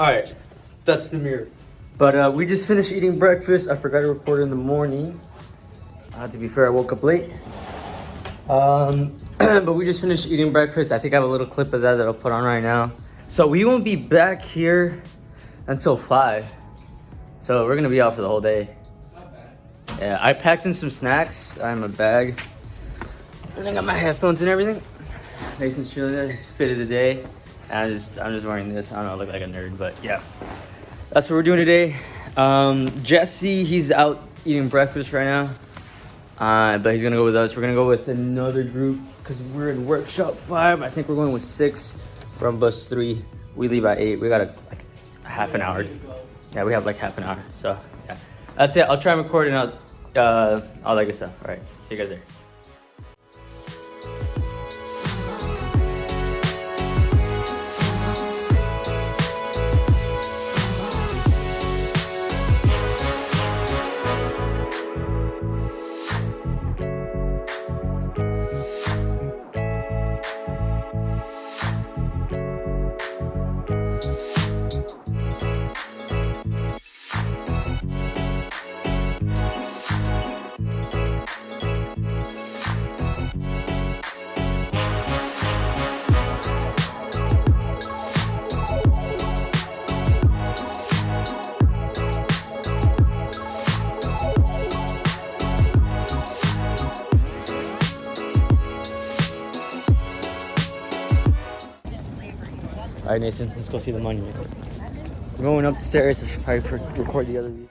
Alright, that's the mirror. But we just finished eating breakfast. I forgot to record in the morning. To be fair, I woke up late. But we just finished eating breakfast. I think I have a little clip of that I'll put on right now. So we won't be back here until 5. So we're gonna be out for the whole day. Not bad. Yeah, I packed in some snacks. I have my bag. And I got my headphones and everything. Nathan's chilling there. His fit of the day. And I'm just wearing this. I don't know, I look like a nerd, but yeah. That's what we're doing today. Jesse, he's out eating breakfast right now. But he's gonna go with us. We're gonna go with another group because we're in workshop 5. I think we're going with 6. We're on bus 3. We leave at 8. We got like half an hour. Yeah, we have like half an hour. So yeah, that's it. I'll try and record and all that good stuff. All right, see you guys there. All right, Nathan, let's go see the monument. We're going up the stairs. I should probably record the other view.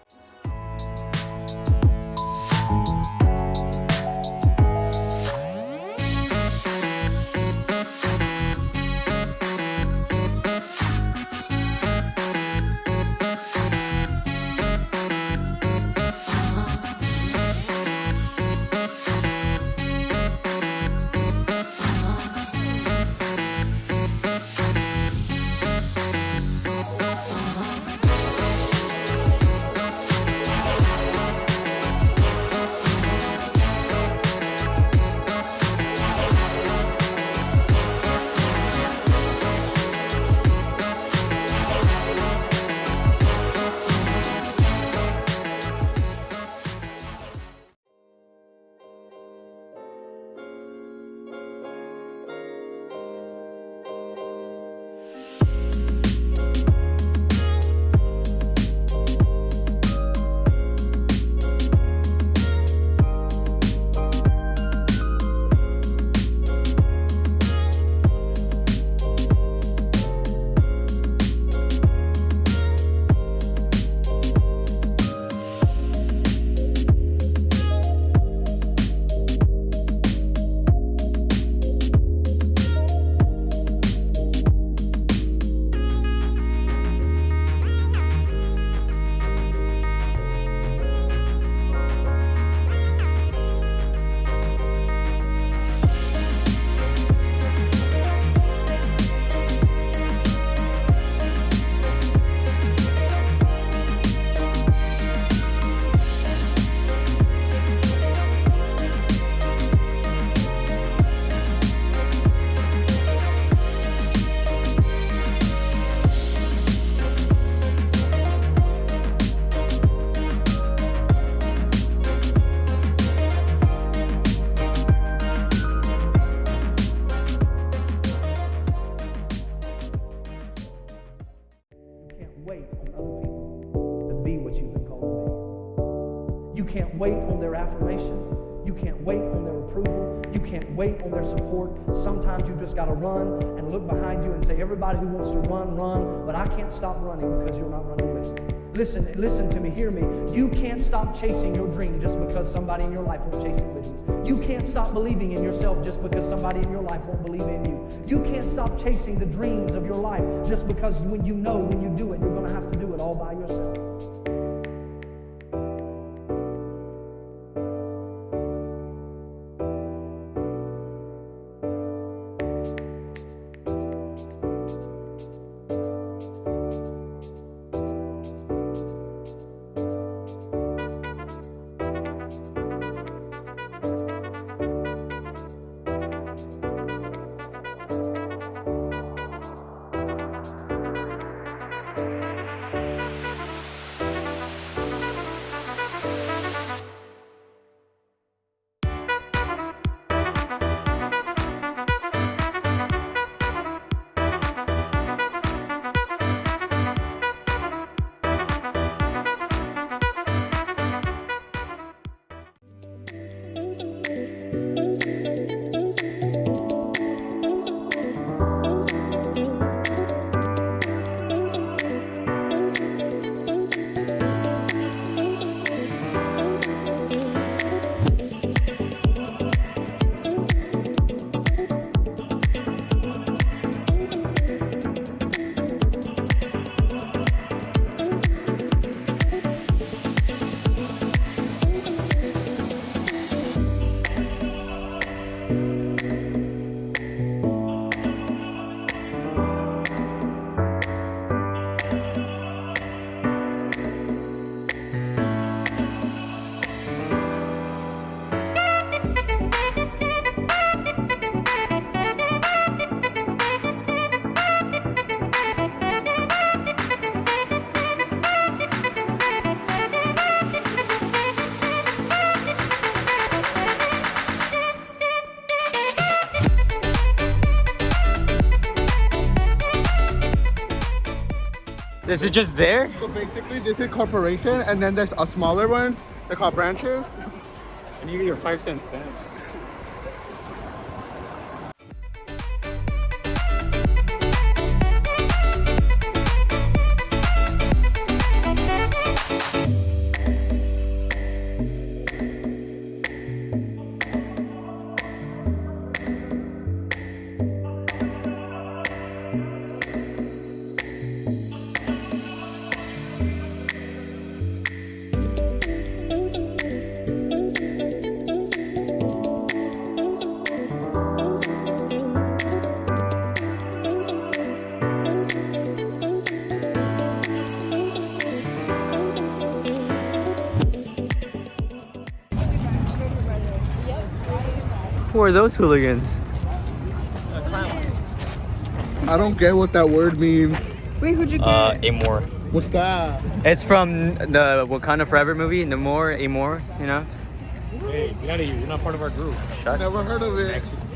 You can't wait on their affirmation. You can't wait on their approval. You can't wait on their support. Sometimes you just got to run and look behind you and say, everybody who wants to run, run, but I can't stop running because you're not running with me. Listen to me, hear me. You can't stop chasing your dream just because somebody in your life won't chase it with you. You can't stop believing in yourself just because somebody in your life won't believe in you. You can't stop chasing the dreams of your life just because when you know when you do it, you're going to have to do it all by yourself. Is it just there? So basically, this is corporation, and then there's a smaller ones. They're called branches. And you get your 5-cent stamp. Who are those hooligans? I don't get what that word means. Wait, who'd you get? Amor. What's that? It's from the Wakanda Forever movie. Namor, Amor, you know? Hey, get out of here. You're not part of our group. Shut. Never heard of it. Mexican.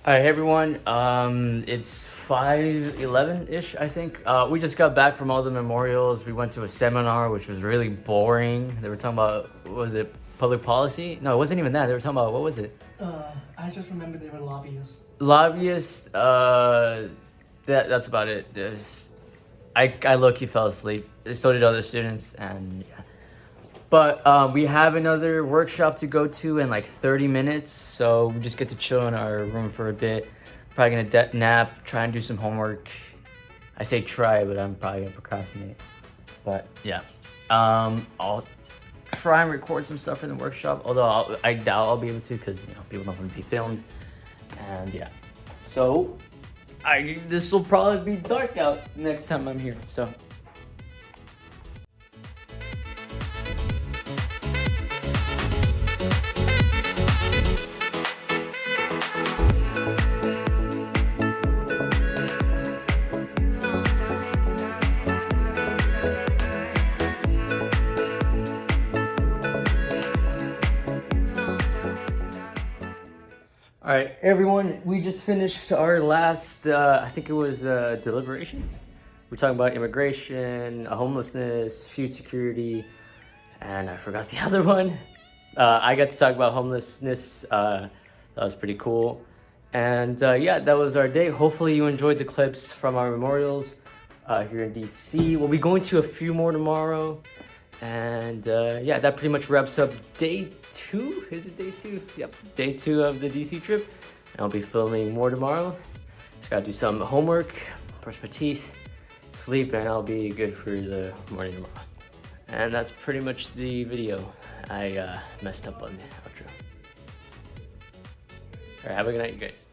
Hi everyone, it's 5:11-ish, I think. We just got back from all the memorials. We went to a seminar, which was really boring. They were talking about, what was it, public policy? No, it wasn't even that. They were talking about, what was it? I just remember they were lobbyists. Lobbyists, that's about it. I low-key fell asleep. So did other students, and yeah. But we have another workshop to go to in like 30 minutes, so we just get to chill in our room for a bit. Probably gonna nap, try and do some homework. I say try, but I'm probably gonna procrastinate. But yeah, I'll try and record some stuff in the workshop, although I doubt I'll be able to, because people don't want to be filmed. And yeah, so this will probably be dark out next time I'm here, so. All right, everyone, we just finished our last, I think it was deliberation. We're talking about immigration, homelessness, food security, and I forgot the other one. I got to talk about homelessness. That was pretty cool. And yeah, that was our day. Hopefully you enjoyed the clips from our memorials here in DC. We'll be going to a few more tomorrow. And yeah, that pretty much wraps up day 2. Is it day 2? Yep, day 2 of the DC trip. And I'll be filming more tomorrow. Just gotta do some homework, brush my teeth, sleep, and I'll be good for the morning tomorrow. And that's pretty much the video. I messed up on the outro. Alright, have a good night, you guys.